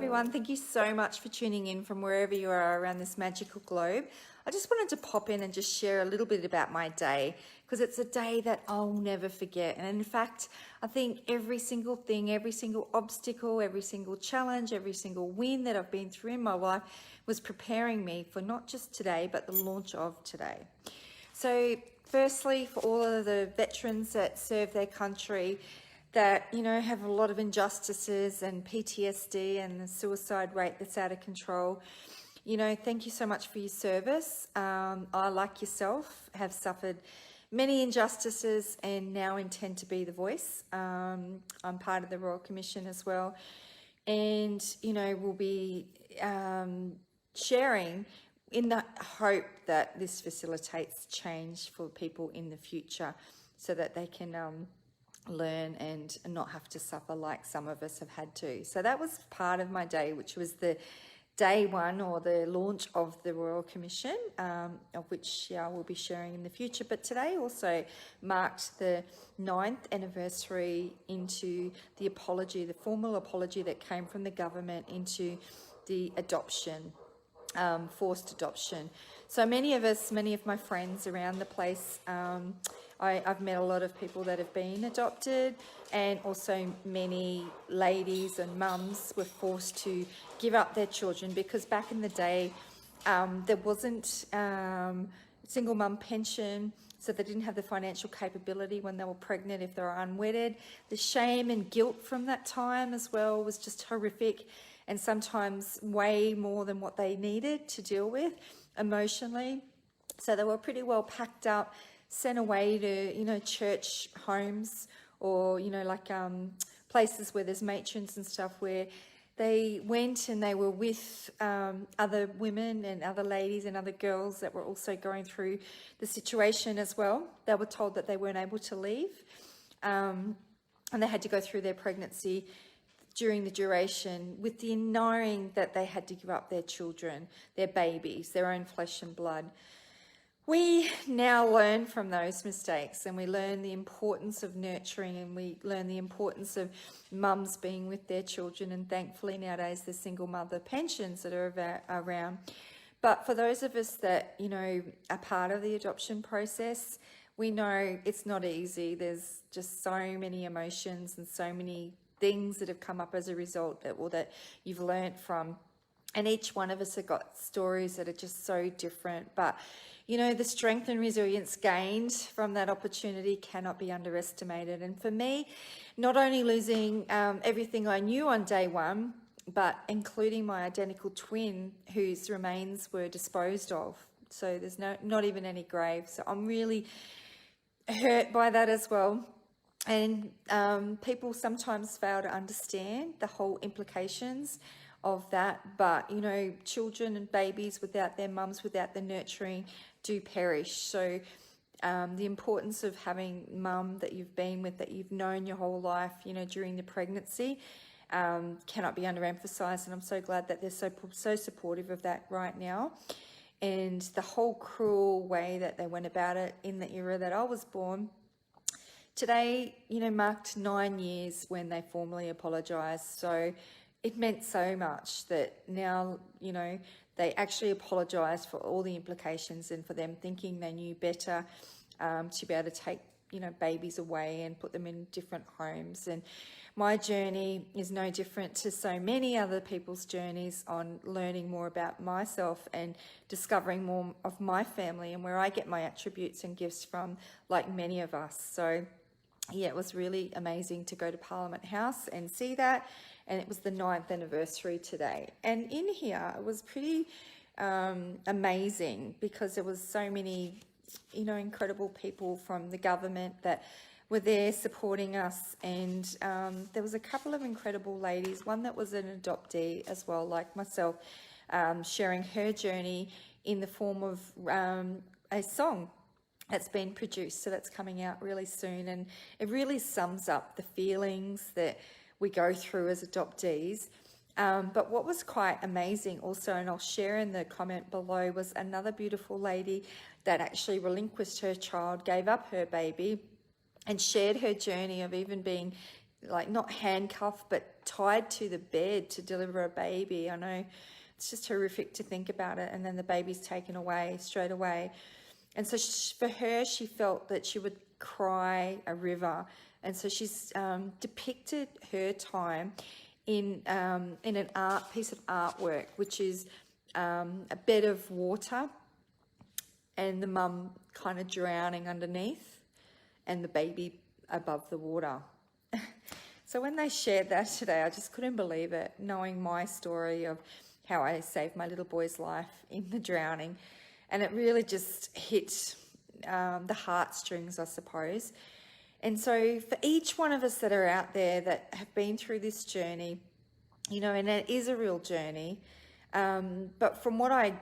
everyone. Thank you so much for tuning in from wherever you are around this magical globe. I just wanted to pop in and just share a little bit about my day, because it's a day that I'll never forget. And in fact, I think every single thing, every single obstacle, every single challenge, every single win that I've been through in my life was preparing me for not just today, but the launch of today. So firstly, for all of the veterans that serve their country, that, you know, have a lot of injustices and PTSD and the suicide rate that's out of control, you know, thank you so much for your service. I, like yourself, have suffered many injustices and now intend to be the voice. I'm part of the Royal Commission as well, and, you know, we'll be sharing in the hope that this facilitates change for people in the future, so that they can learn and not have to suffer like some of us have had to. So that was part of my day, which was the day one, or the launch of the Royal Commission, of which we'll be sharing in the future. But today also marked the 9th anniversary into the apology, the formal apology that came from the government into the adoption, forced adoption. So many of my friends around the place, I've met a lot of people that have been adopted, and also many ladies and mums were forced to give up their children, because back in the day there wasn't single mum pension, so they didn't have the financial capability when they were pregnant if they were unwedded. The shame and guilt from that time as well was just horrific, and sometimes way more than what they needed to deal with emotionally. So they were pretty well packed up, sent away to, you know, church homes, or, you know, like places where there's matrons and stuff, where they went and they were with other women and other ladies and other girls that were also going through the situation as well. They were told that they weren't able to leave, and they had to go through their pregnancy during the duration, with the knowing that they had to give up their children, their babies, their own flesh and blood. We now learn from those mistakes, and we learn the importance of nurturing, and we learn the importance of mums being with their children. And thankfully nowadays there's single mother pensions that are around. But for those of us that, you know, are part of the adoption process, we know it's not easy. There's just so many emotions and so many things that have come up as a result that you've learnt from. And each one of us have got stories that are just so different. But, you know, the strength and resilience gained from that opportunity cannot be underestimated. And for me, not only losing everything I knew on day one, but including my identical twin, whose remains were disposed of. So there's not even any grave. So I'm really hurt by that as well. And people sometimes fail to understand the whole implications of that. But, you know, children and babies without their mums, without the nurturing, do perish. So the importance of having mum that you've been with, that you've known your whole life, you know, during the pregnancy, cannot be underemphasized. And I'm so glad that they're so supportive of that right now. And the whole cruel way that they went about it in the era that I was born, today, you know, marked 9 years when they formally apologised. So it meant so much that now, you know, they actually apologised for all the implications, and for them thinking they knew better, to be able to take, you know, babies away and put them in different homes. And my journey is no different to so many other people's journeys on learning more about myself and discovering more of my family and where I get my attributes and gifts from, like many of us. So yeah, it was really amazing to go to Parliament House and see that. And it was the 9th anniversary today. And in here, it was pretty amazing, because there was so many, you know, incredible people from the government that were there supporting us. And there was a couple of incredible ladies, one that was an adoptee as well, like myself, sharing her journey in the form of a song that's been produced. So that's coming out really soon. And it really sums up the feelings that we go through as adoptees. But what was quite amazing also, and I'll share in the comment below, was another beautiful lady that actually relinquished her child, gave up her baby, and shared her journey of even being like not handcuffed, but tied to the bed to deliver a baby. I know it's just horrific to think about it. And then the baby's taken away straight away. And so for her, she felt that she would cry a river. And so she's depicted her time in an piece of artwork, which is a bed of water and the mum kind of drowning underneath and the baby above the water. So when they shared that today, I just couldn't believe it, knowing my story of how I saved my little boy's life in the drowning. And it really just hit the heartstrings, I suppose. And so for each one of us that are out there that have been through this journey, you know, and it is a real journey, but from what I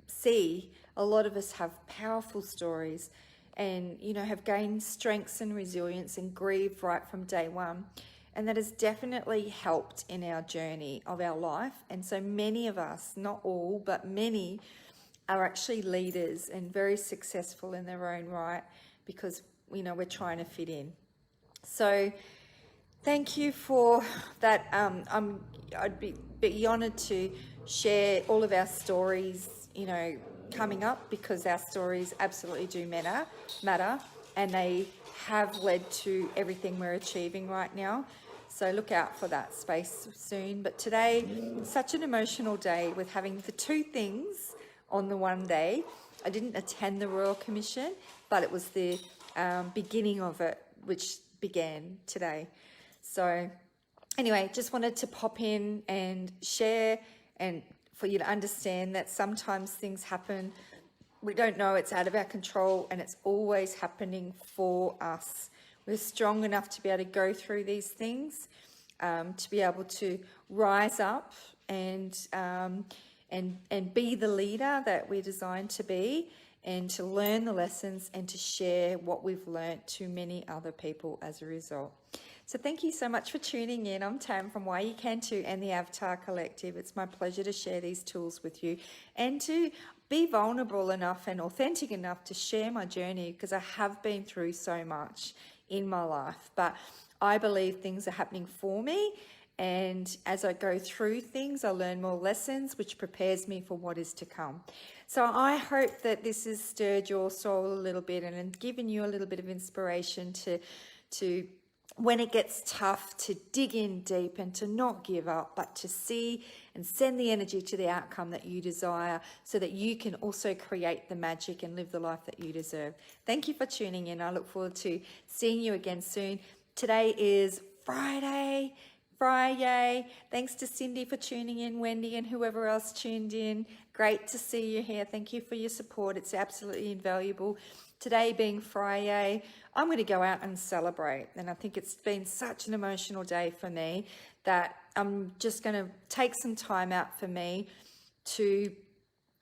see, a lot of us have powerful stories and, you know, have gained strengths and resilience and grieved right from day one. And that has definitely helped in our journey of our life. And so many of us, not all, but many, are actually leaders and very successful in their own right because, you know, we're trying to fit in. So thank you for that. I'd be honoured to share all of our stories, you know, coming up, because our stories absolutely do matter, and they have led to everything we're achieving right now. So look out for that space soon. But today, such an emotional day with having the two things on the one day. I didn't attend the Royal Commission, but it was the beginning of it, which began today. So anyway, just wanted to pop in and share, and for you to understand that sometimes things happen. We don't know, it's out of our control, and it's always happening for us. We're strong enough to be able to go through these things, to be able to rise up and be the leader that we're designed to be, and to learn the lessons and to share what we've learnt to many other people as a result. So thank you so much for tuning in. I'm Tam from Why You Can Too and the Avatar Collective. It's my pleasure to share these tools with you and to be vulnerable enough and authentic enough to share my journey, because I have been through so much in my life. But I believe things are happening for me, and as I go through things, I learn more lessons, which prepares me for what is to come. So I hope that this has stirred your soul a little bit and given you a little bit of inspiration to when it gets tough, to dig in deep and to not give up, but to see and send the energy to the outcome that you desire, so that you can also create the magic and live the life that you deserve. Thank you for tuning in. I look forward to seeing you again soon. Today is Friday. Thanks to Cindy for tuning in, Wendy and whoever else tuned in. Great to see you here. Thank you for your support. It's absolutely invaluable. Today being Friday, I'm going to go out and celebrate. And I think it's been such an emotional day for me that I'm just going to take some time out for me to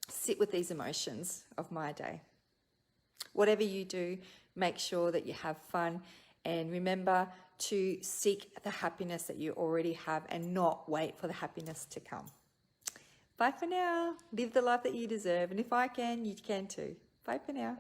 sit with these emotions of my day. Whatever you do, make sure that you have fun, and remember to seek the happiness that you already have and not wait for the happiness to come. Bye for now. Live the life that you deserve. And if I can, you can too. Bye for now.